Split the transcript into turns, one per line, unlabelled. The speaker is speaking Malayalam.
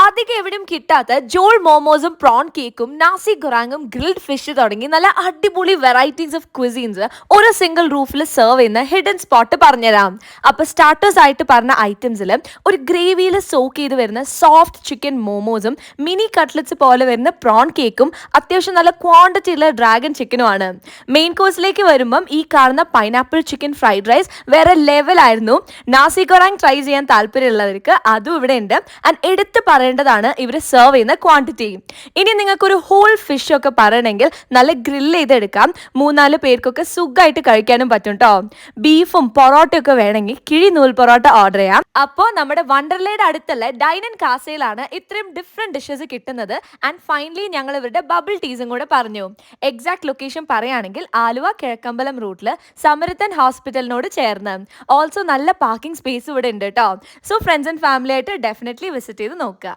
അധികം എവിടെയും കിട്ടാത്ത ജോൾ മോമോസും പ്രോൺ കേക്കും നാസി ഗൊറാങ്ങും ഗ്രിൽഡ് ഫിഷ് തുടങ്ങി നല്ല അടിപൊളി വെറൈറ്റീസ് ഓഫ് ക്വിസീൻസ് ഒരു സിംഗിൾ റൂഫിൽ സെർവ് ചെയ്യുന്ന ഹിഡൻ സ്പോട്ട് പറഞ്ഞുതരാം. അപ്പൊ സ്റ്റാർട്ടേഴ്സ് ആയിട്ട് പറഞ്ഞ ഐറ്റംസിൽ ഒരു ഗ്രേവിയിൽ സോക്ക് ചെയ്ത് വരുന്ന സോഫ്റ്റ് ചിക്കൻ മോമോസും മിനി കട്ട്ലറ്റ്സ് പോലെ വരുന്ന പ്രോൺ കേക്കും അത്യാവശ്യം നല്ല ക്വാണ്ടിറ്റിയുള്ള ഡ്രാഗൺ ചിക്കനുമാണ്. മെയിൻ കോഴ്സിലേക്ക് വരുമ്പം ഈ കാണുന്ന പൈനാപ്പിൾ ചിക്കൻ ഫ്രൈഡ് റൈസ് വേറെ ലെവലായിരുന്നു. നാസി ഗൊറാങ് ട്രൈ ചെയ്യാൻ താല്പര്യമുള്ളവർക്ക് അതും ഇവിടെ ഉണ്ട്. ആൻഡ് എടുത്ത് പറയേണ്ടതാണ് ഇവർ സെർവ് ചെയ്യുന്ന ക്വാണ്ടിറ്റി. ഇനി നിങ്ങൾക്കൊരു ഹോൾ ഫിഷ് ഒക്കെ പറയണമെങ്കിൽ നല്ല ഗ്രില്ല് ചെയ്തെടുക്കാം. 3-4 പേർക്കൊക്കെ സുഖമായിട്ട് കഴിക്കാനും പറ്റും കേട്ടോ. ബീഫും പൊറോട്ടയൊക്കെ വേണമെങ്കിൽ കിഴി നൂൽ പൊറോട്ട ഓർഡർ ചെയ്യാം. അപ്പോൾ നമ്മുടെ വണ്ടർലയുടെ അടുത്തുള്ള ഡൈൻ ആൻഡ് കാസയിലാണ് ഇത്രയും ഡിഫറെന്റ് ഡിഷസ് കിട്ടുന്നത്. ആൻഡ് ഫൈനലി ഞങ്ങൾ ഇവരുടെ ബബിൾ ടീസും കൂടെ പറഞ്ഞു. എക്സാക്ട് ലൊക്കേഷൻ പറയുകയാണെങ്കിൽ ആലുവ കിഴക്കമ്പലം റൂട്ടിൽ സമരത്തൻ ഹോസ്പിറ്റലിനോട് ചേർന്ന്. ഓൾസോ നല്ല പാർക്കിംഗ് സ്പേസ് ഇവിടെ ഉണ്ട് കേട്ടോ. സോ ഫ്രണ്ട്സ് ആൻഡ് ഫാമിലി ആയിട്ട് ഡെഫിനറ്റ്ലി വിസിറ്റ് ചെയ്ത് നോക്കുക.